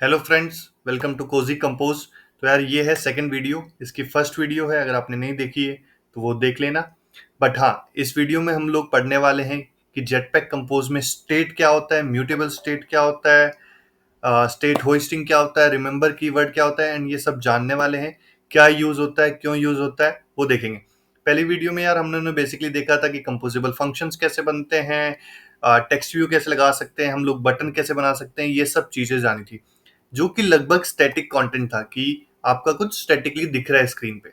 Hello friends, welcome to cozy compose. तो यार ये है सेकंड वीडियो। इसकी फर्स्ट वीडियो है, अगर आपने नहीं देखी है तो वो देख लेना। बट हाँ, इस वीडियो में हम लोग पढ़ने वाले हैं कि जेटपैक कंपोज में स्टेट क्या होता है, म्यूटेबल स्टेट क्या होता है, स्टेट होइस्टिंग क्या होता है, रिमेंबर कीवर्ड क्या होता है, एंड ये सब जानने वाले हैं। क्या यूज होता है, क्यों यूज होता है, वो देखेंगे। पहली वीडियो में यार हमने बेसिकली देखा था कि कंपोजेबल फंक्शंस कैसे बनते हैं, टेक्स्ट व्यू कैसे लगा सकते हैं हम लोग, बटन कैसे बना सकते हैं, ये सब चीजें जानी थी। जो कि लगभग स्टैटिक कंटेंट था कि आपका कुछ स्टैटिकली दिख रहा है स्क्रीन पे।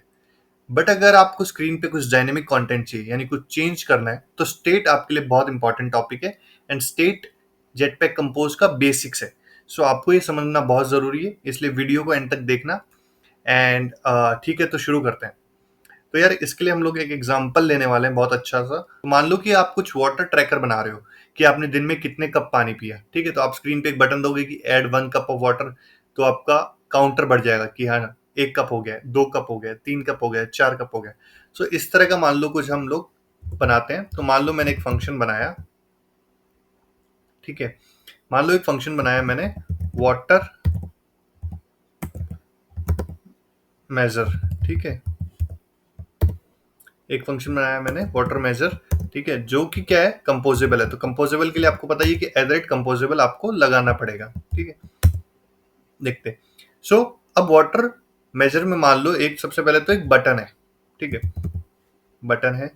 बट अगर आपको स्क्रीन पे कुछ डायनेमिक कंटेंट चाहिए, यानी कुछ चेंज करना है, तो स्टेट आपके लिए बहुत इंपॉर्टेंट टॉपिक है। एंड स्टेट जेटपैक कंपोज का बेसिक्स है। सो आपको ये समझना बहुत जरूरी है, इसलिए वीडियो को एंड तक देखना। एंड ठीक है, तो शुरू करते हैं। तो यार इसके लिए हम लोग एक एग्जांपल लेने वाले हैं बहुत अच्छा सा। तो मान लो कि आप कुछ वाटर ट्रैकर बना रहे हो कि आपने दिन में कितने कप पानी पिया। ठीक है, तो आप स्क्रीन पे एक बटन दोगे कि ऐड 1 कप ऑफ वाटर। तो आपका काउंटर बढ़ जाएगा कि हाँ, 1 कप हो गया, 2 कप हो गया, 3 कप हो गया, 4 कप हो गया। सो इस तरह का मान लो कुछ हम लोग बनाते हैं। तो मान लो मैंने एक फंक्शन बनाया। ठीक है, मान लो एक फंक्शन बनाया मैंने, वाटर मेजर। ठीक है, एक फंक्शन बनाया मैंने वाटर मेजर। ठीक है, जो कि क्या है, कंपोजेबल है। तो कंपोजेबल के लिए आपको पता ही है कि एट कंपोजेबल आपको लगाना पड़ेगा। ठीक है, देखते। सो अब वाटर मेजर में मान लो एक, सबसे पहले तो एक बटन है। ठीक है, बटन है।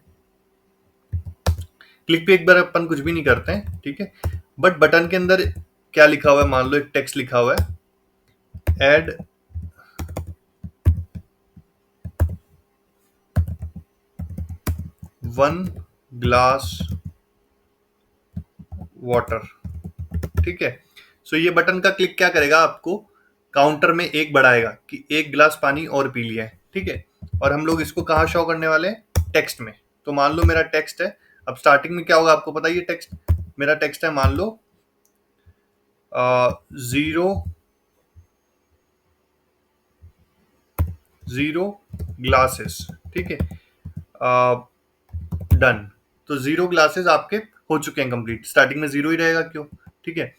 क्लिक पे एक बार अपन कुछ भी नहीं करते हैं। ठीक है, बट बटन के अंदर क्या लिखा हुआ है, मान लो एक टेक्स्ट लिखा हुआ है, एड 1 ग्लास वाटर। ठीक है, सो ये बटन का क्लिक क्या करेगा, आपको काउंटर में एक बढ़ाएगा कि 1 गिलास पानी और पी लिया है। ठीक है, और हम लोग इसको कहाँ शो करने वाले हैं, टेक्स्ट में। तो मान लो मेरा टेक्स्ट है। अब स्टार्टिंग में क्या होगा आपको पता ही है, टेक्स्ट, मेरा टेक्स्ट है मान लो 0 ग्लासेस। ठीक है, डन। तो 0 ग्लासेस आपके हो चुके हैं कंप्लीट। स्टार्टिंग में जीरो ही रहेगा, क्यों? ठीक है,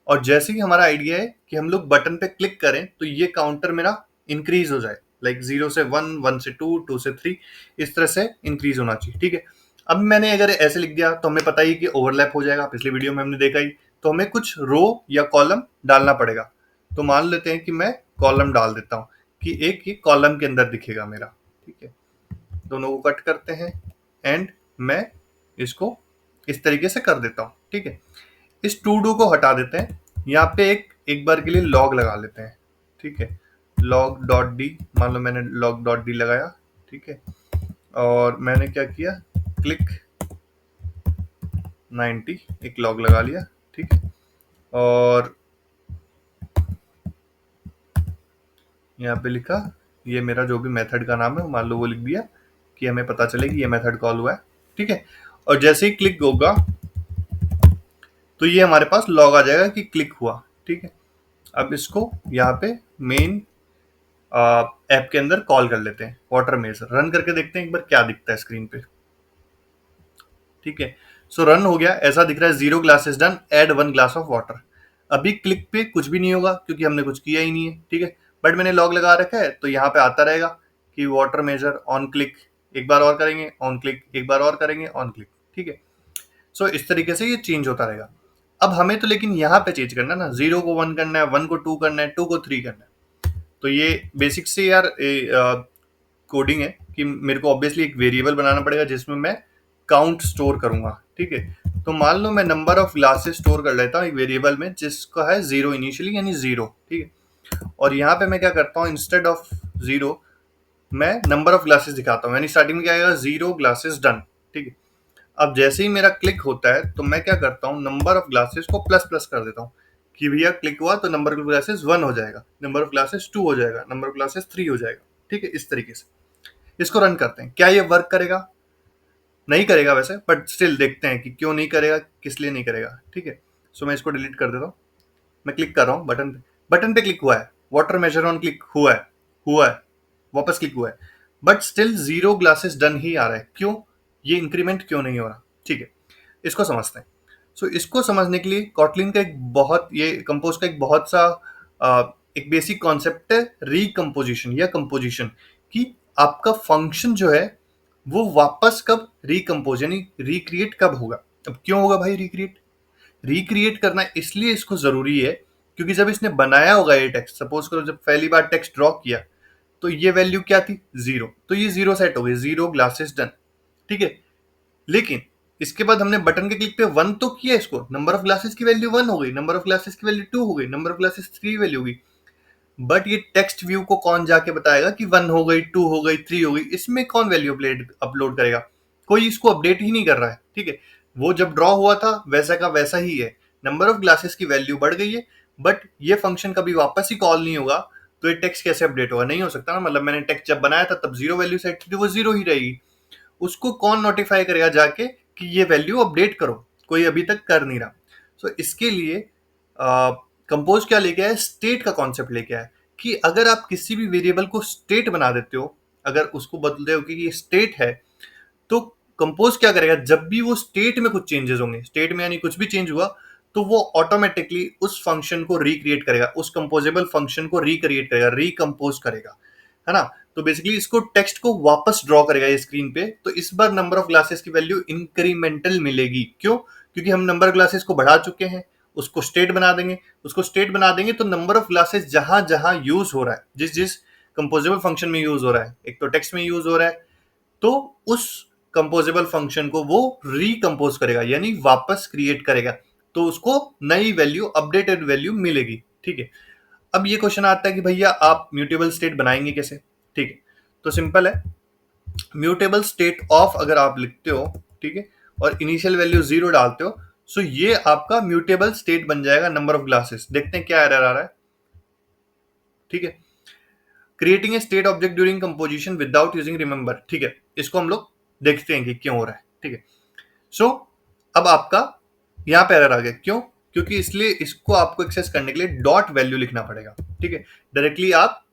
और जैसे ही हमारा आइडिया है कि हम लोग बटन पे क्लिक करें तो ये काउंटर मेरा इंक्रीज हो जाए, लाइक 0 से 1, 1 से 2, 2 से 3, इस तरह से इंक्रीज होना चाहिए। ठीक है, अब मैंने अगर ऐसे लिख दिया तो हमें पता ही कि ओवरलैप हो जाएगा, पिछली वीडियो में हमने देखा ही। तो हमें कुछ रो या कॉलम डालना पड़ेगा। तो मान लेते हैं कि मैं कॉलम डाल देता हूँ कि एक ये कॉलम के अंदर दिखेगा मेरा। ठीक है, दोनों को कट करते हैं एंड मैं इसको इस तरीके से कर देता हूँ। ठीक है, इस टू डू को हटा देते हैं। यहाँ पे एक एक बार के लिए लॉग लगा लेते हैं। ठीक है, लॉग डॉट डी, मान लो मैंने लॉग डॉट डी लगाया। ठीक है, और मैंने क्या किया, क्लिक 90, एक लॉग लगा लिया। ठीक है, और यहाँ पे लिखा, ये मेरा जो भी मेथड का नाम है मान लो वो लिख दिया कि हमें पता चले कि ये मेथड कॉल हुआ है। ठीक है, और जैसे ही क्लिक होगा तो ये हमारे पास लॉग आ जाएगा कि क्लिक हुआ। ठीक है, अब इसको यहाँ पे मेन ऐप के अंदर कॉल कर लेते हैं, वाटर मेजर। रन करके देखते हैं एक बार क्या दिखता है स्क्रीन पे। ठीक है, सो रन हो गया, ऐसा दिख रहा है 0 glasses done, add 1 glass of water. अभी क्लिक पे कुछ भी नहीं होगा क्योंकि हमने कुछ किया ही नहीं है। ठीक है, बट मैंने लॉग लगा रखा है तो यहाँ पे आता रहेगा कि वाटर मेजर ऑन क्लिक, एक बार और करेंगे ऑन क्लिक, एक बार और करेंगे ऑन क्लिक। ठीक है, सो इस तरीके से ये चेंज होता रहेगा। अब हमें तो लेकिन यहाँ पे चेंज करना है ना, 0 को 1 करना है, 1 को 2 करना है, 2 को 3 करना है। तो ये बेसिक से यार कोडिंग है कि मेरे को ऑब्वियसली एक वेरिएबल बनाना पड़ेगा जिसमें मैं काउंट स्टोर करूंगा। ठीक है, तो मान लो मैं नंबर ऑफ ग्लासेस स्टोर कर लेता हूँ एक वेरिएबल में जिसका है 0 इनिशियली, यानी 0। ठीक है, और यहाँ पे मैं क्या करता हूँ, इंस्टेड ऑफ 0 मैं नंबर ऑफ ग्लासेस दिखाता हूँ, यानी स्टार्टिंग में क्या आएगा, 0 ग्लासेस डन। ठीक है, अब जैसे ही मेरा क्लिक होता है तो मैं क्या करता हूँ, नंबर ऑफ ग्लासेस को प्लस प्लस कर देता हूँ कि भैया क्लिक हुआ तो नंबर ऑफ ग्लासेस 1 हो जाएगा, नंबर ऑफ ग्लासेस 2 हो जाएगा, नंबर ऑफ ग्लासेस 3 हो जाएगा। ठीक है, इस तरीके से इसको रन करते हैं। क्या ये वर्क करेगा? नहीं करेगा वैसे, बट स्टिल देखते हैं कि क्यों नहीं करेगा, किस लिए नहीं करेगा। ठीक है, सो मैं इसको डिलीट कर देता हूँ। मैं क्लिक कर रहा हूँ बटन पे, बटन पे क्लिक हुआ है, वाटर मेजर ऑन क्लिक हुआ है, वापस क्लिक हुआ है, बट स्टिल 0 ग्लासेस डन ही आ रहा है। क्यों? ये इंक्रीमेंट क्यों नहीं हो रहा? ठीक है, इसको समझते हैं। सो इसको समझने के लिए कॉटलिन का एक बहुत, ये कंपोज का एक बहुत सा एक बेसिक कॉन्सेप्ट है रिकम्पोजिशन या कंपोजिशन, कि आपका फंक्शन जो है वो वापस कब रिकम्पोज यानी रिक्रिएट कब होगा। अब क्यों होगा भाई रिक्रिएट? रिक्रिएट करना इसलिए इसको जरूरी है क्योंकि जब इसने बनाया होगा ये टेक्स्ट, सपोज करो जब पहली बार टेक्स्ट ड्रॉ किया तो ये वैल्यू क्या थी? 0, तो ये 0 सेट हो गई, 0 ग्लासेस डन, ठीक है। लेकिन इसके बाद हमने बटन के क्लिक पे 1 तो किया, इसको नंबर ऑफ ग्लासेस की वैल्यू 1 हो गई, नंबर ऑफ ग्लासेस की वैल्यू 2 हो गई, नंबर ऑफ ग्लासेस 3 वैल्यू हो गई। बट ये टेक्स्ट व्यू को कौन जाके बताएगा कि 1 हो गई, 2 हो गई, 3 हो गई? इसमें कौन वैल्यू अपलोड करेगा? कोई इसको अपडेट ही नहीं कर रहा है, ठीक है। वो जब ड्रॉ हुआ था वैसा का वैसा ही है, नंबर ऑफ ग्लासेस की वैल्यू बढ़ गई है, बट ये फंक्शन कभी वापस ही कॉल नहीं होगा, तो ये टेक्स्ट कैसे अपडेट होगा? नहीं हो सकता ना। मतलब मैंने टेक्स्ट जब बनाया था तब 0 वैल्यू सेट थी, वो 0 ही रहेगी। उसको कौन नोटिफाई करेगा जाके कि ये वैल्यू अपडेट करो? कोई अभी तक कर नहीं रहा। सो इसके लिए कंपोज क्या लेके आया? स्टेट का कॉन्सेप्ट लेके आया कि अगर आप किसी भी वेरिएबल को स्टेट बना देते हो, अगर उसको बदलते हो कि ये स्टेट है, तो कंपोज क्या करेगा? जब भी वो स्टेट में कुछ चेंजेस होंगे, स्टेट में यानी कुछ भी चेंज हुआ, तो वो ऑटोमेटिकली उस फंक्शन को रिक्रिएट करेगा, उस कंपोजेबल फंक्शन को रिक्रिएट करेगा, रिकम्पोज करेगा, है ना। तो बेसिकली इसको टेक्स्ट को वापस ड्रॉ करेगा ये स्क्रीन पे। तो इस बार नंबर ऑफ ग्लासेस की वैल्यू इंक्रीमेंटल मिलेगी। क्यों? क्योंकि हम नंबर ग्लासेस को बढ़ा चुके हैं, उसको स्टेट बना देंगे। उसको स्टेट बना देंगे तो नंबर ऑफ ग्लासेस जहां जहां यूज हो रहा है, जिस जिस कंपोजेबल फंक्शन में यूज हो रहा है, एक तो टेक्स्ट में यूज हो रहा है, तो उस कंपोजेबल फंक्शन को वो रिकम्पोज करेगा यानी वापस क्रिएट करेगा, तो उसको नई वैल्यू, अपडेटेड वैल्यू मिलेगी, ठीक है। अब ये क्वेश्चन आता है कि भैया आप म्यूटेबल स्टेट बनाएंगे कैसे? ठीक है, तो सिंपल है। म्यूटेबल स्टेट ऑफ अगर आप लिखते हो, ठीक है, और इनिशियल वैल्यू 0 डालते हो, सो ये आपका म्यूटेबल स्टेट बन जाएगा नंबर ऑफ ग्लासेस। देखते हैं क्या एरर आ रहा है, ठीक है। Creating a state object during composition without using remember, ठीक है, इसको हम लोग देखते हैं कि क्यों हो रहा है, ठीक है। सो अब आपका यहाँ पे एरर आ गया, क्यों? क्योंकि इसलिए इसको आपको एक्सेस करने के लिए डॉट वैल्यू लिखना पड़ेगा, ठीक है। डायरेक्टली आप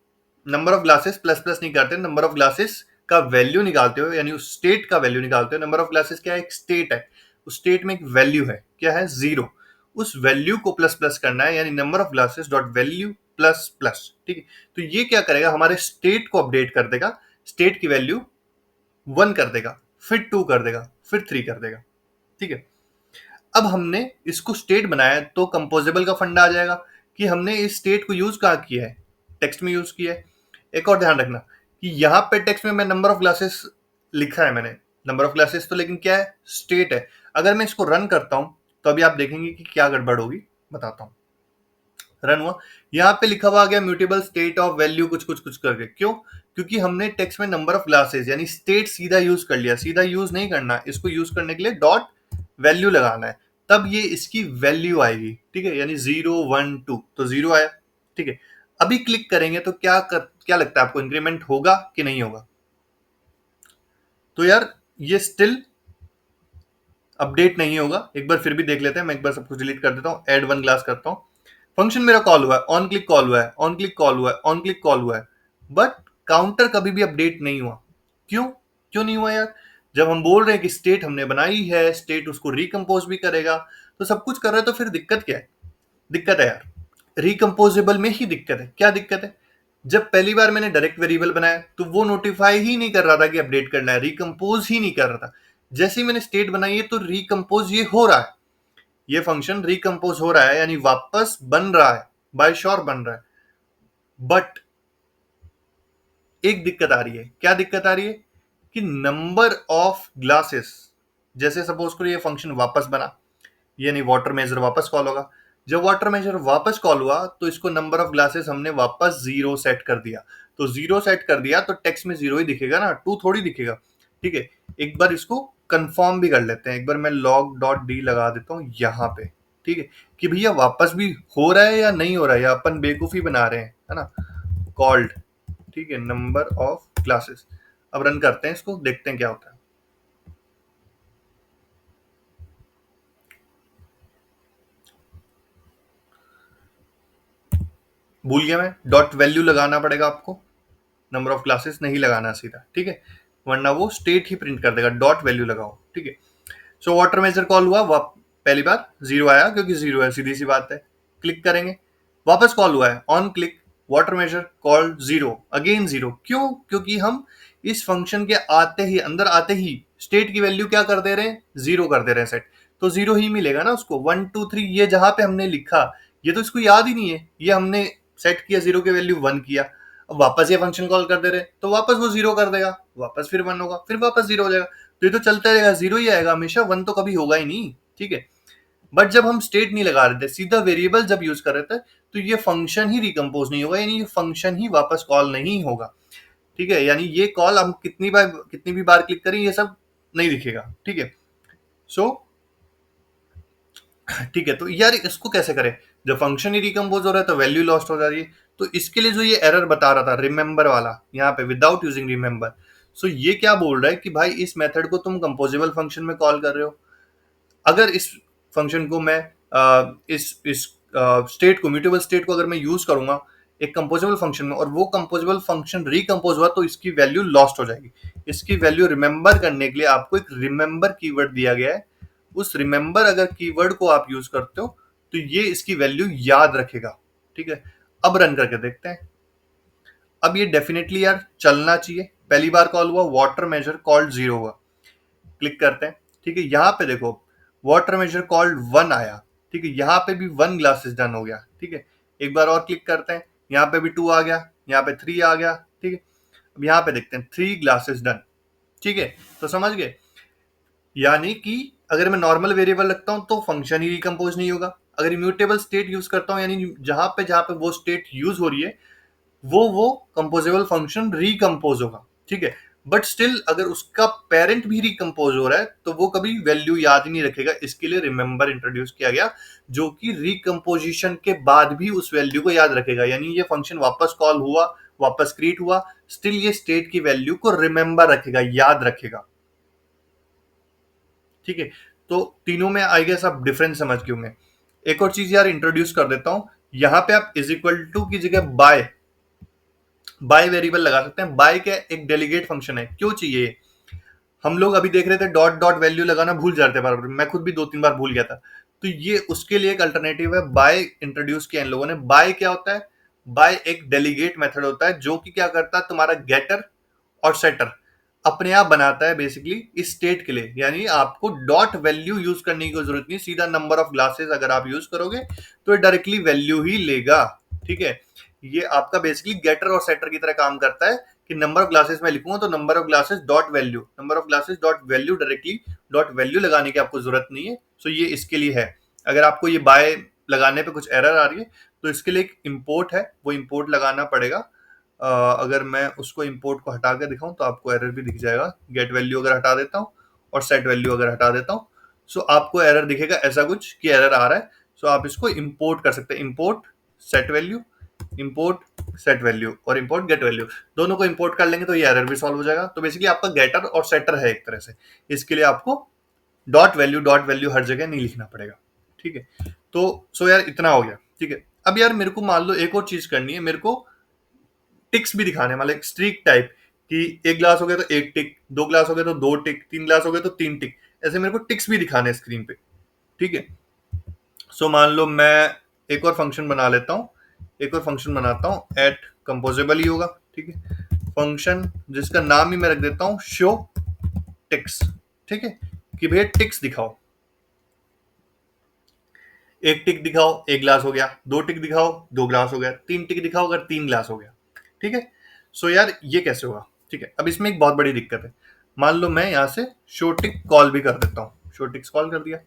number of glasses plus plus नहीं करते, नंबर ऑफ ग्लासेस का वैल्यू निकालते हो, यानी उस स्टेट का वैल्यू निकालते हो। नंबर ऑफ ग्लासेस क्या है? एक स्टेट है, उस स्टेट में एक वैल्यू है, क्या है? 0। उस वैल्यू को प्लस प्लस करना है, यानी number of glasses dot value plus plus, ठीक है। तो ये क्या करेगा? हमारे स्टेट को अपडेट कर देगा, स्टेट की वैल्यू 1 कर देगा, फिर 2 कर देगा, फिर 3 कर देगा, ठीक है। अब हमने इसको स्टेट बनाया तो कंपोजेबल का फंडा आ जाएगा कि हमने इस स्टेट को यूज कहाँ किया है? टेक्स्ट में यूज किया है। एक और ध्यान रखना कि यहाँ पे टेक्स्ट में मैं नंबर ऑफ ग्लासेस लिखा है मैंने, नंबर ऑफ ग्लासेस, तो लेकिन क्या है? स्टेट है। अगर मैं इसको रन करता हूं तो अभी आप देखेंगे कि क्या गड़बड़ होगी, बताता हूं। रन हुआ, यहाँ पे लिखा हुआ आ गया म्यूटेबल स्टेट ऑफ वैल्यू कुछ कुछ कुछ करके। क्यों? क्योंकि हमने टेक्स्ट में नंबर ऑफ ग्लासेस यानी स्टेट सीधा यूज कर लिया। सीधा यूज नहीं करना, इसको यूज करने के लिए डॉट वैल्यू लगाना है, तब ये इसकी वैल्यू आएगी, ठीक है। यानी 0 1 2, तो 0 आया, ठीक है। अभी क्लिक करेंगे तो क्या लगता है आपको? इंक्रीमेंट होगा कि नहीं होगा? तो यार ये स्टिल अपडेट नहीं होगा। एक बार फिर भी देख लेते हैं। मैं एक बार सब कुछ डिलीट कर देता हूँ, ऐड 1 ग्लास करता हूँ। फंक्शन मेरा कॉल हुआ है, ऑन क्लिक कॉल हुआ है, ऑन क्लिक कॉल हुआ है, ऑन क्लिक कॉल हुआ है, बट काउंटर कभी भी अपडेट नहीं हुआ। क्यों? क्यों नहीं हुआ यार? जब हम बोल रहे हैं कि स्टेट हमने बनाई है, स्टेट उसको रिकम्पोज भी करेगा, तो सब कुछ कर रहा है, तो फिर दिक्कत क्या है? दिक्कत है यार रिकम्पोजेबल में ही दिक्कत है। क्या दिक्कत है? जब पहली बार मैंने डायरेक्ट वेरिएबल बनाया तो वो नोटिफाई ही नहीं कर रहा था कि अपडेट करना है, रिकम्पोज ही नहीं कर रहा था। जैसे ही मैंने स्टेट बनाई है तो रिकम्पोज ये हो रहा है, ये फंक्शन रिकम्पोज हो रहा है, यानी वापस बन रहा है, बाय श्योर बन रहा है। बट एक दिक्कत आ रही है। क्या दिक्कत आ रही है? कि नंबर ऑफ ग्लासेस, जैसे सपोज करो ये फंक्शन वापस बना, यानी वाटर मेजर वापस कॉल होगा। जब वाटर मेजर वापस कॉल हुआ तो इसको नंबर ऑफ ग्लासेस हमने वापस 0 सेट कर दिया। तो 0 सेट कर दिया तो टेक्स्ट में 0 ही दिखेगा ना, 2 थोड़ी दिखेगा, ठीक है। एक बार इसको कंफर्म भी कर लेते हैं। एक बार मैं log डॉट डी लगा देता हूँ यहाँ पे, ठीक है, कि भैया वापस भी हो रहा है या नहीं हो रहा है, या अपन बेवकूफी बना रहे हैं, है ना। कॉल्ड, ठीक है, नंबर ऑफ क्लासेस। अब रन करते हैं इसको, देखते हैं क्या होता है। भूल गया मैं, डॉट वैल्यू लगाना पड़ेगा आपको, नंबर ऑफ क्लासेस नहीं लगाना सीधा, ठीक है, वरना वो स्टेट ही प्रिंट कर देगा। डॉट वैल्यू लगाओ, ठीक है। सो वाटर मेजर कॉल हुआ, पहली बार 0 आया क्योंकि 0 है, सीधी सी बात है। क्लिक करेंगे वापस कॉल हुआ है on click water measure called zero, again zero. क्यों? क्योंकि हम इस फंक्शन के आते ही, अंदर आते ही स्टेट की वैल्यू क्या कर दे रहे हैं, जीरो कर दे रहे हैं सेट, तो जीरो ही मिलेगा ना उसको। 1 2 3 ये जहां पे हमने लिखा, ये तो इसको याद ही नहीं है, ये हमने सेट किया जीरो की वैल्यू 1 किया, अब वापस ये फंक्शन कॉल कर दे रहे हैं तो वापस वो जीरो कर देगा, वापस फिर 1 होगा, फिर वापस जीरो हो जाएगा, तो ये तो चलता रहेगा, जीरो ही आएगा हमेशा, 1 तो कभी होगा ही नहीं। ठीक है, बट जब हम स्टेट नहीं लगा रहे थे, सीधा वेरिएबल जब यूज कर रहे थे, तो ये फंक्शन ही रिकम्पोज नहीं होगा, यानी ये फंक्शन ही वापस कॉल नहीं होगा। ठीक है, यानी ये कॉल हम कितनी भी बार क्लिक करें ये सब नहीं दिखेगा। ठीक है, सो ठीक है, तो यार इसको कैसे करें, जब फंक्शन ही रिकम्पोज हो रहा है तो वैल्यू लॉस्ट हो जा रही है। तो इसके लिए जो ये एरर बता रहा था रिमेंबर वाला, यहाँ पे विदाउट यूजिंग रिमेंबर, सो ये क्या बोल रहा है कि भाई इस मेथड को तुम कंपोजेबल फंक्शन में कॉल कर रहे हो, अगर इस फंक्शन को मैं इस स्टेट को, म्यूटेबल स्टेट को अगर मैं यूज करूंगा एक कंपोजेबल फंक्शन में, और वो कंपोजेबल फंक्शन रिकम्पोज हुआ, तो इसकी वैल्यू लॉस्ट हो जाएगी। इसकी वैल्यू रिमेंबर करने के लिए आपको एक रिमेंबर कीवर्ड दिया गया है, उस रिमेंबर अगर कीवर्ड को आप यूज करते हो तो ये इसकी वैल्यू याद रखेगा। ठीक है, अब रन करके देखते हैं। अब ये डेफिनेटली यार चलना चाहिए, पहली बार कॉल हुआ, वाटर मेजर कॉल्ड जीरो हुआ, क्लिक करते हैं। ठीक है, यहाँ पे देखो वाटर मेजर कॉल्ड 1 आया। ठीक है, यहाँ पे भी 1 ग्लासेस डन हो गया। ठीक है, एक बार और क्लिक करते हैं, यहाँ पे भी 2 आ गया, यहाँ पे 3 आ गया। ठीक है, अब यहाँ पे देखते हैं 3 ग्लासेस डन। ठीक है, तो समझ गए, यानी कि अगर मैं नॉर्मल वेरिएबल रखता हूं तो फंक्शन ही रिकम्पोज नहीं होगा, अगर इम्यूटेबल स्टेट यूज करता हूं, यानी जहां पे वो स्टेट यूज हो रही है वो कंपोजेबल फंक्शन रिकम्पोज होगा। ठीक है, बट स्टिल अगर उसका पेरेंट भी रिकम्पोज हो रहा है तो वो कभी वैल्यू याद ही नहीं रखेगा, इसके लिए रिमेंबर इंट्रोड्यूस किया गया, जो कि रिकम्पोजिशन के बाद भी उस वैल्यू को याद रखेगा, यानी ये फंक्शन वापस कॉल हुआ, वापस क्रिएट हुआ, स्टिल ये स्टेट की वैल्यू को रिमेंबर रखेगा, याद रखेगा। ठीक है, तो तीनों में आई गेस आप डिफरेंस समझ गए होंगे। एक और चीज यार इंट्रोड्यूस कर देता हूं, यहां पे आप इज इक्वल टू की जगह बाय बाय वेरिएबल लगा सकते हैं। बाय क्या एक डेलीगेट फंक्शन है, क्यों चाहिए, हम लोग अभी देख रहे थे डॉट डॉट वैल्यू लगाना भूल जाते हैं बार बार, मैं खुद भी 2 3 बार भूल गया था, तो ये उसके लिए एक अल्टरनेटिव है, बाय इंट्रोड्यूस किया इन लोगों ने। बाय क्या होता है, बाय एक डेलीगेट मेथड होता है जो कि क्या करता है, तुम्हारा गेटर और सेटर अपने आप बनाता है बेसिकली इस स्टेट के लिए, यानी आपको डॉट वैल्यू यूज करने की जरूरत नहीं, सीधा नंबर ऑफ ग्लासेस अगर आप यूज करोगे तो ये डायरेक्टली वैल्यू ही लेगा। ठीक है, ये आपका बेसिकली गेटर और सेटर की तरह काम करता है कि नंबर ऑफ ग्लासेस में लिखूंगा तो number of glasses dot value, number of glasses dot value, directly dot value लगाने की आपको जरूरत नहीं है। सो ये इसके लिए है, अगर आपको ये बाय लगाने पे कुछ एरर आ रही है तो इसके लिए एक इंपोर्ट है, वो इंपोर्ट लगाना पड़ेगा। अगर मैं उसको इंपोर्ट को हटा के दिखाऊं तो आपको एरर भी दिख जाएगा, गेट वैल्यू अगर हटा देता हूं और सेट वैल्यू अगर हटा देता हूं, सो आपको एरर दिखेगा ऐसा कुछ कि एरर आ रहा है। सो आप इसको इंपोर्ट कर सकते हैं, import set value, import set value और इंपोर्ट गेट वैल्यू, दोनों को इंपोर्ट कर लेंगे तो ये एरर भी सॉल्व हो जाएगा। तो बेसिकली आपका गेटर और सेटर है एक तरह से, इसके लिए आपको डॉट वैल्यू हर जगह नहीं लिखना पड़ेगा। ठीक है, तो सो यार इतना हो गया। ठीक है, अब यार मेरे को मान लो एक और चीज करनी है, मेरे को टिक्स भी दिखाने, मतलब स्ट्रीक टाइप, कि एक ग्लास हो गया तो एक टिक, 2 ग्लास हो गया तो 2 टिक, 3 ग्लास हो गया तो 3 टिक, ऐसे मेरे को टिक्स भी दिखाने हैं स्क्रीन पे। ठीक है, सो मान लो मैं एक और फंक्शन बना लेता हूँ, एक और फंक्शन बनाता हूँ, एट कंपोजेबल ही होगा। ठीक है, फंक्शन जिसका नाम ही मैं रख देता हूँ शो टिक्स। ठीक है, कि भैया टिक्स दिखाओ, एक टिक दिखाओ 1 ग्लास हो गया, 2 टिक दिखाओ 2 ग्लास हो गया, 3 टिक दिखाओ अगर 3 ग्लास हो गया। ठीक है, सो यार ये कैसे होगा। ठीक है, अब इसमें एक बहुत बड़ी दिक्कत है, मान लो मैं यहाँ से शो टिक कॉल भी कर देता हूँ, शो टिक्स कॉल कर दिया,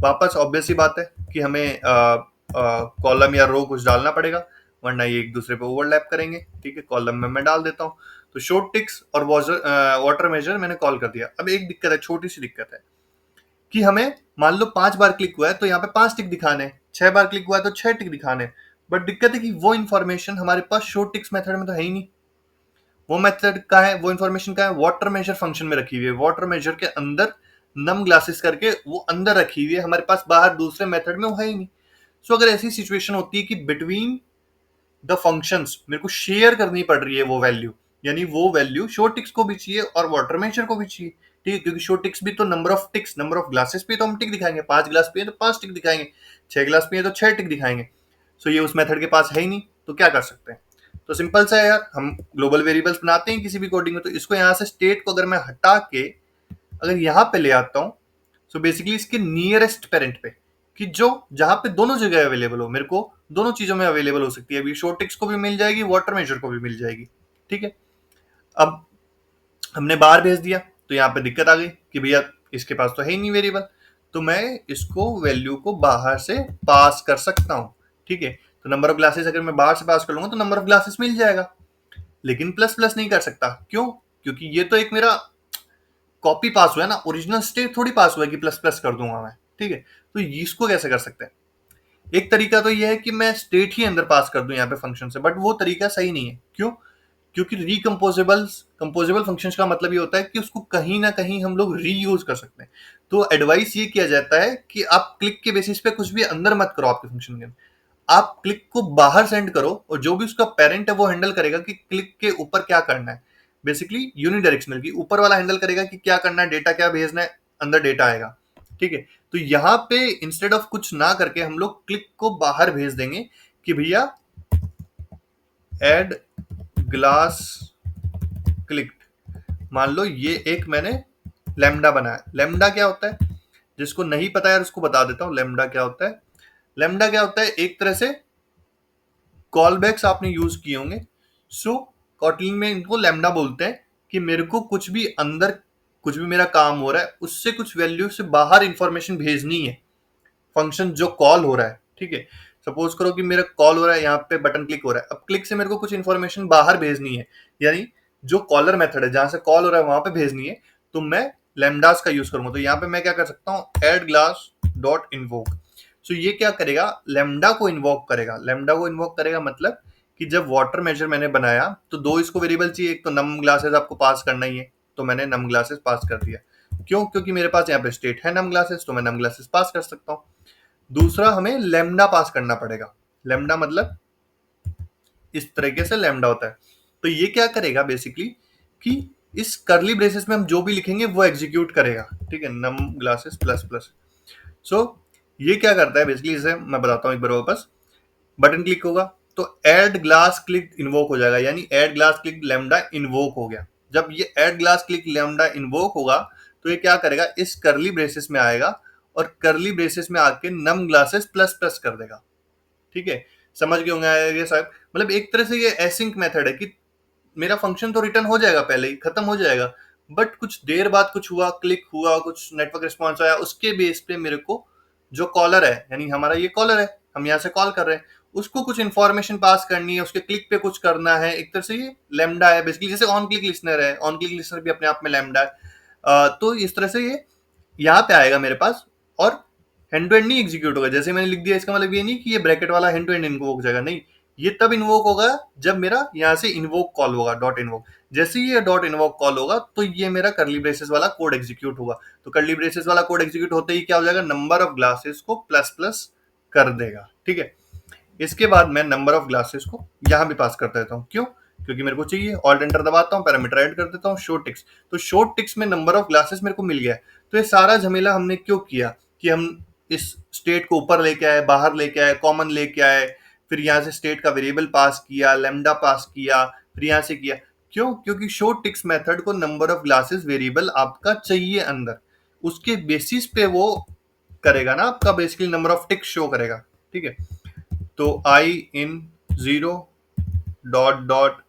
वापस ऑब्वियस ही बात है कि हमें कॉलम या रो कुछ डालना पड़ेगा, वरना ये एक दूसरे पे ओवरलैप करेंगे। ठीक है, कॉलम में मैं डाल देता हूँ, तो शो टिक्स और वाटर मेजर मैंने कॉल कर दिया। अब एक दिक्कत है, छोटी सी दिक्कत है कि हमें मान लो 5 बार क्लिक हुआ है तो यहाँ पे 5 टिक दिखाने, 6 बार क्लिक हुआ है तो 6 टिक दिखाने, बट दिक्कत है कि वो इन्फॉर्मेशन हमारे पास शो टिक्स मेथड में तो है ही नहीं। वो मेथड का है, वो इन्फॉर्मेशन का है, वाटर मेजर फंक्शन में रखी हुई है, वाटर मेजर के अंदर नम ग्लासेस करके वो अंदर रखी हुई है, हमारे पास बाहर दूसरे मेथड में वो है ही नहीं। सो अगर ऐसी सिचुएशन होती है कि बिटवीन द फंक्शंस मेरे को शेयर करनी पड़ रही है वो वैल्यू, यानी वो वैल्यू शो टिक्स को भी चाहिए और वाटर मेजर को भी चाहिए। ठीक है, क्योंकि शो टिक्स भी तो number of ticks, number of glasses पे तो हम टिक दिखाएंगे, 5 ग्लास पे तो 5 टिक दिखाएंगे, 6 ग्लास पे तो 6 टिक दिखाएंगे। सो ये उस मेथड के पास है ही नहीं, तो क्या कर सकते हैं? तो सिंपल सा है यार, हम ग्लोबल वेरिएबल्स बनाते हैं किसी भी कोडिंग में, तो इसको यहाँ से स्टेट को अगर मैं हटा के अगर यहाँ पे ले आता हूँ, सो बेसिकली इसके नियरेस्ट पेरेंट पे, कि जो जहां पे दोनों जगह अवेलेबल हो, मेरे को दोनों चीजों में अवेलेबल हो सकती है, अभी शॉर्ट टेक्स्ट को भी मिल जाएगी, वाटर मेजर को भी मिल जाएगी। ठीक है, अब हमने बाहर भेज दिया तो यहाँ पे दिक्कत आ गई कि भैया इसके पास तो है ही नहीं वेरिएबल, तो मैं इसको वैल्यू को बाहर से पास कर सकता हूँ। ठीक है, तो नंबर ऑफ ग्लासेस अगर मैं बाहर से पास कर लूंगा तो नंबर ऑफ ग्लासेस मिल जाएगा, लेकिन प्लस प्लस नहीं कर सकता। क्यों? क्योंकि ये तो एक मेरा कॉपी पास हुआ है ना, ओरिजिनल स्टेट थोड़ी पास हुआ है कि प्लस प्लस कर दूंगा मैं। ठीक है, तो इसको कैसे कर सकते हैं? एक तरीका तो ये है कि मैं स्टेट ही अंदर पास कर दूं यहाँ पे फंक्शन से, बट वो तरीका सही नहीं है। क्यों? क्योंकि कंपोजेबल फंक्शंस का मतलब ये होता है कि उसको कहीं ना कहीं हम लोग रीयूज कर सकते हैं। तो एडवाइस ये किया जाता है कि आप क्लिक के बेसिस पे कुछ भी अंदर मत करो आपके फंक्शन के, आप क्लिक को बाहर सेंड करो और जो भी उसका पेरेंट है वो हैंडल करेगा कि क्लिक के ऊपर क्या करना है। बेसिकली यूनिडायरेक्शनल, की ऊपर वाला हैंडल करेगा कि क्या करना है, डेटा क्या भेजना है, अंदर डेटा आएगा। ठीक है, तो यहाँ पे इंस्टेड ऑफ कुछ ना करके हम लोग क्लिक को बाहर भेज देंगे कि भैया एड ग्लास क्लिक्ड। मान लो ये एक मैंने लेमडा बनाया। लेमडा क्या होता है, जिसको नहीं पता यार उसको बता देता हूँ लेमडा क्या होता है। लेमडा क्या होता है, एक तरह से कॉल बैक्स आपने यूज किए होंगे। सो कॉटलिन में इनको लेमडा बोलते हैं कि मेरे को कुछ भी अंदर, कुछ भी मेरा काम हो रहा है उससे कुछ वैल्यू से बाहर इंफॉर्मेशन भेजनी है, फंक्शन जो कॉल हो रहा है। ठीक है, सपोज करो कि मेरा कॉल हो रहा है, यहाँ पे बटन क्लिक हो रहा है, अब क्लिक से मेरे को कुछ इन्फॉर्मेशन बाहर भेजनी है, यानी जो कॉलर मेथड है जहां से कॉल हो रहा है वहां पे भेजनी है, तो मैं लेमडास का यूज करूंगा। तो यहाँ पे मैं क्या कर सकता हूँ, एड ग्लास डॉट इन्वोक। सो ये क्या करेगा, लेमडा को इन्वोक करेगा। लेमडा को इन्वोक करेगा मतलब कि जब वाटर मेजर मैंने बनाया तो दो इसको वेरिएबल चाहिए, एक तो नम ग्लासेस आपको पास करना ही है, तो मैंने नम ग्लासेस पास कर दिया। क्यों? क्योंकि मेरे पास यहाँ पे स्टेट है नम ग्लासेस, तो मैं नम ग्लासेस पास कर सकता हूँ। दूसरा हमें लेमडा पास करना पड़ेगा। लेमडा मतलब इस तरीके से लेमडा होता है। तो ये क्या करेगा बेसिकली कि इस करली ब्रेसेस में हम जो भी लिखेंगे वो एग्जीक्यूट करेगा। ठीक है, नम ग्लासेस प्लस प्लस। सो ये क्या करता है बेसिकली, इसे मैं बताता हूँ एक बार वापस। बटन क्लिक होगा तो एड ग्लास क्लिक इन्वोक हो जाएगा, यानी add glass click lambda invoke हो गया। जब ये add glass click lambda invoke होगा तो ये क्या करेगा, इस करली ब्रेसेस में आएगा और करली ब्रेसेस में आके नम ग्लासेस प्लस प्लस कर देगा। ठीक है, समझ गए होंगे ये साहब। मतलब एक तरह से ये एसिंक मेथड है कि मेरा फंक्शन तो रिटर्न हो जाएगा, पहले ही खत्म हो जाएगा, बट कुछ देर बाद कुछ हुआ, क्लिक हुआ, कुछ नेटवर्क रिस्पॉन्स आया, उसके बेस पे मेरे को जो कॉलर है, यानी हमारा ये कॉलर है, हम यहाँ से कॉल कर रहे हैं, उसको कुछ इन्फॉर्मेशन पास करनी है, उसके क्लिक पे कुछ करना है। एक तरह से ये लेमडा है बेसिकली, जैसे ऑन क्लिक लिसनर है, ऑन क्लिक लिसनर भी अपने आप में लेमडा है। तो इस तरह से ये यहाँ पे आएगा मेरे पास, और हैंड टू हैंड नहीं एग्जीक्यूट होगा। जैसे मैंने लिख दिया इसका मतलब ये नहीं कि ये ब्रैकेट वाला हैंड टू हैंड इन्वोक हो जाएगा, नहीं, ये तब इन्वोक होगा जब मेरा यहाँ से इन्वोक कॉल होगा, डॉट इन्वोक। जैसे ही ये डॉट इन्वोक कॉल होगा तो ये मेरा करली ब्रेसेस वाला कोड एग्जीक्यूट होगा। तो करली ब्रेसेस वाला कोड एग्जीक्यूट होते ही क्या हो जाएगा, नंबर ऑफ ग्लासेस को प्लस प्लस कर देगा। ठीक है, इसके बाद मैं नंबर ऑफ ग्लासेस को यहाँ भी पास कर देता हूँ। क्यों? क्योंकि मेरे को चाहिए। ऑल्ट एंटर दबाता हूँ, पैरामीटर ऐड कर देता हूँ, शो टिक्स। तो शो टिक्स में नंबर ऑफ ग्लासेस मेरे को मिल गया। तो ये सारा झमेला हमने क्यों किया कि हम इस स्टेट को ऊपर लेके आए, बाहर लेके आए, कॉमन लेके आए, फिर यहाँ से स्टेट का वेरिएबल पास किया, लेमडा पास किया, फिर यहाँ से किया। क्यों? क्योंकि शो टिक्स मेथड को नंबर ऑफ ग्लासेस वेरिएबल आपका चाहिए अंदर, उसके बेसिस पे वो करेगा ना, आपका basically number of ticks show करेगा। ठीक है, तो eye in zero dot dot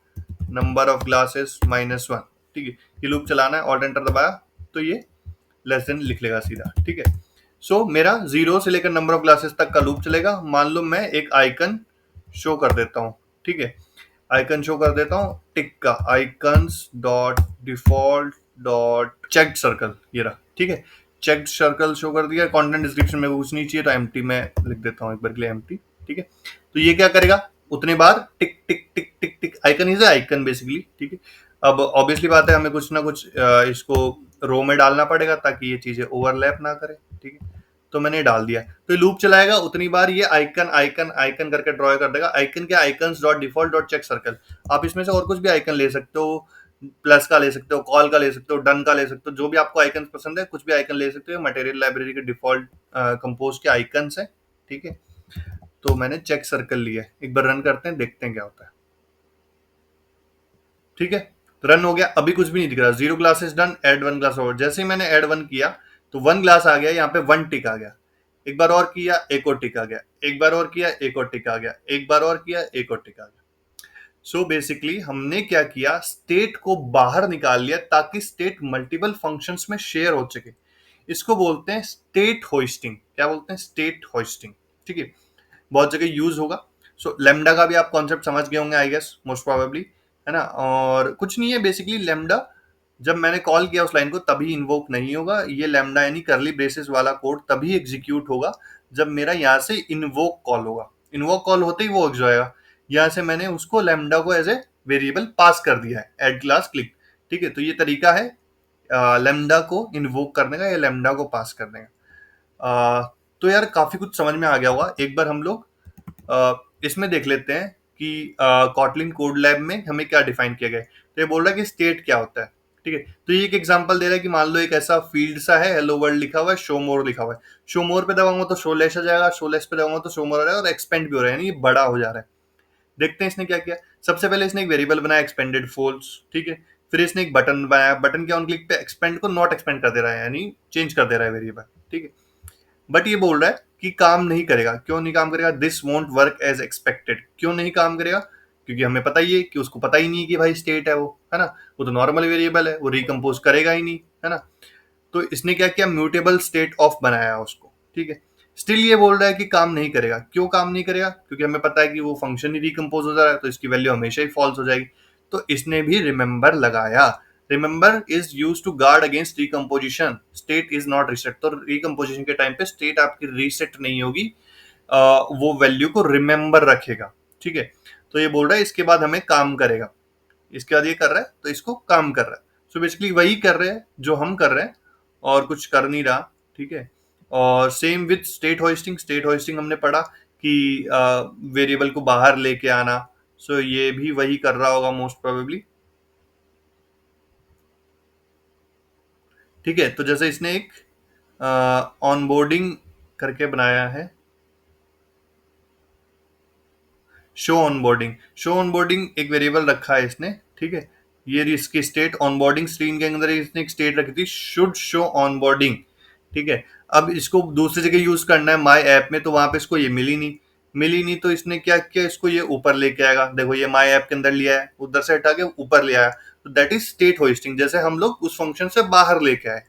number of glasses -1। ठीक है, ये लूप चलाना है, ऑल्ट एंटर दबाया तो ये लेस देन लिख लेगा सीधा। ठीक है, सो मेरा जीरो से लेकर नंबर ऑफ ग्लासेस तक का लूप चलेगा। मान लो मैं एक आइकन शो कर देता हूँ। ठीक है, आइकन शो कर देता हूँ टिक का, icons dot default dot checked circle, ये रहा। ठीक है, चेक्ड सर्कल शो कर दिया। कंटेंट डिस्क्रिप्शन में कुछ नहीं चाहिए तो एम्प्टी में लिख देता हूँ एक बार के लिए, एम्प्टी। ठीक है, तो ये क्या करेगा, उतने बार टिक टिक टिक टिक टिक, आइकन इज आइकन बेसिकली। ठीक है, अब ऑब्वियसली बात है हमें कुछ ना कुछ इसको रो में डालना पड़ेगा ताकि ये चीजें ओवरलैप ना करे। ठीक है, तो मैंने डाल दिया, तो लूप चलाएगा उतनी बार ये आइकन आइकन आइकन करके ड्रॉ कर देगा। आइकन क्या, icons dot default dot check circle. आप इसमें से और कुछ भी आइकन ले सकते हो, प्लस का ले सकते हो, कॉल का ले सकते हो, डन का ले सकते हो, जो भी आपको आइकन पसंद है कुछ भी आइकन ले सकते हो। मटेरियल लाइब्रेरी के डिफॉल्ट कंपोज के आइकन्स है। ठीक है, तो मैंने चेक सर्कल लिया, एक बार रन करते हैं, देखते हैं क्या होता है। ठीक है, रन हो गया, अभी कुछ भी नहीं दिख रहा, 0 glasses done, add 1 glass over. जैसे ही मैंने ऐड 1 किया तो 1 ग्लास आ गया, यहाँ पे 1 टिक आ गया। एक बार और किया, एक और टिक आ गया, एक बार और किया, एक और टिक आ गया, एक बार और किया, एक और टिक आ गया। सो बेसिकली हमने क्या किया, स्टेट को बाहर निकाल लिया ताकि स्टेट मल्टीपल फंक्शंस में शेयर हो सके। इसको बोलते हैं स्टेट होइस्टिंग। क्या बोलते हैं? State hoisting. ठीक है, बहुत जगह यूज होगा। सो लेमडा का भी आप कॉन्सेप्ट समझ गए होंगे आई गेस, मोस्ट प्रोबेबली, है ना। और कुछ नहीं है बेसिकली, लेमडा जब मैंने कॉल किया उस लाइन को तभी इन्वोक नहीं होगा। ये लेमडा यानी करली ब्रेसेस वाला कोड तभी एग्जीक्यूट होगा जब मेरा यहाँ से इन्वोक कॉल होगा। इन्वोक कॉल होते ही वो हो जाएगा। यहाँ से मैंने उसको लेमडा को एज ए वेरिएबल पास कर दिया है, एड क्लास क्लिक। ठीक है, तो ये तरीका है लेमडा को इन्वोक करने का या लेमडा को पास करने का। तो यार काफी कुछ समझ में आ गया होगा। एक बार हम लोग इसमें देख लेते हैं कि कॉटलिन कोड लैब में हमें क्या डिफाइन किया गया है। तो ये बोल रहा है कि स्टेट क्या होता है। ठीक है, तो ये एक एग्जांपल दे रहा है कि मान लो एक ऐसा फील्ड सा है, हेलो वर्ल्ड लिखा हुआ है, शो मोर लिखा हुआ है। शो मोर पे दबाऊंगा तो शो लेस आ जाएगा, शो लेस पे दबाऊंगा तो शो मोर आ जाएगा, और एक्सपेंड भी हो रहा है, यानी ये बड़ा हो जा रहा है। देखते हैं इसने क्या किया। सबसे पहले इसने एक वेरिएबल बनाया एक्सपेंडेड फोल्स। ठीक है, फिर इसने एक बटन बनाया, बटन के ऑन क्लिक पे एक्सपेंड को नॉट एक्सपेंड कर दे रहा है, यानी चेंज कर दे रहा है वेरिएबल। ठीक है, बट ये बोल रहा है कि काम नहीं करेगा। क्यों नहीं काम करेगा? This won't work as expected. क्यों नहीं काम करेगा? क्योंकि हमें पता ही है कि उसको पता ही नहीं है कि भाई स्टेट है वो, है ना। वो तो नॉर्मल वेरिएबल है, वो रिकम्पोज करेगा ही नहीं, है ना। तो इसने क्या किया, म्यूटेबल स्टेट ऑफ बनाया उसको। ठीक है, स्टिल ये बोल रहा है कि काम नहीं करेगा। क्यों काम नहीं करेगा? क्योंकि हमें पता है कि वो फंक्शन ही रिकम्पोज हो जा रहा है, तो इसकी वैल्यू हमेशा ही फॉल्स हो जाएगी। तो इसने भी रिमेंबर लगाया। Remember is use to guard against recomposition, state is not reset. तो रिकम्पोजिशन के टाइम पे स्टेट आपकी रीसेट नहीं होगी, वो वैल्यू को रिमेंबर रखेगा। ठीक है, तो ये बोल रहा है इसके बाद हमें काम करेगा। इसके बाद ये कर रहा है तो इसको काम कर रहा है। सो बेसिकली वही कर रहे हैं जो हम कर रहे हैं, और कुछ कर नहीं रहा। ठीक है, और same with state hoisting. State hoisting हमने पढ़ा कि वेरिएबल को बाहर लेके आना। सो ये भी वही कर रहा होगा मोस्ट प्रोबेबली। ठीक है, तो जैसे इसने एक ऑनबोर्डिंग करके बनाया है, शो ऑनबोर्डिंग। शो ऑनबोर्डिंग एक वेरिएबल रखा है इसने। ठीक है, ये इसकी स्टेट ऑनबोर्डिंग स्क्रीन के अंदर इसने एक स्टेट रखी थी, शुड शो ऑनबोर्डिंग। ठीक है, अब इसको दूसरी जगह यूज करना है माई ऐप में, तो वहां पे इसको ये मिली नहीं। मिली नहीं तो इसने क्या किया, इसको ये ऊपर लेके आएगा। देखो ये माई ऐप के अंदर लिया है, उधर से हटा के ऊपर ले आया, तो दैट इज स्टेट होइस्टिंग। जैसे हम लोग उस फंक्शन से बाहर लेके आए,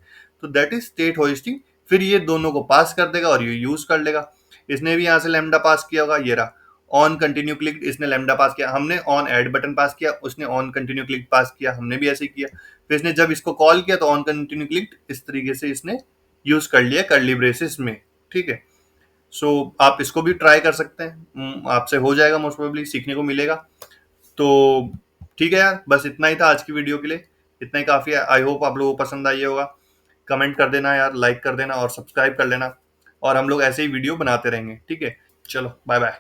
तो दैट इज स्टेट होइस्टिंग। फिर ये दोनों को पास कर देगा और ये यूज कर लेगा। इसने भी यहाँ से लैम्डा पास किया होगा, ये रहा ऑन कंटिन्यू क्लिक, इसने लैम्डा पास किया, हमने ऑन ऐड बटन पास किया, उसने ऑन कंटिन्यू क्लिक पास किया, हमने भी ऐसे ही किया। फिर इसने जब इसको कॉल किया तो ऑन कंटिन्यू क्लिक इस तरीके से इसने यूज कर लिया कर्ली ब्रेसेस में। ठीक है, सो आप इसको भी ट्राई कर सकते हैं, आपसे हो जाएगा, मोस्ट प्रोबेबली सीखने को मिलेगा। तो ठीक है यार, बस इतना ही था आज की वीडियो के लिए, इतना ही काफी है। आई होप आप लोगों को पसंद आई होगा। कमेंट कर देना यार, लाइक कर देना और सब्सक्राइब कर लेना, और हम लोग ऐसे ही वीडियो बनाते रहेंगे। ठीक है, चलो बाय बाय।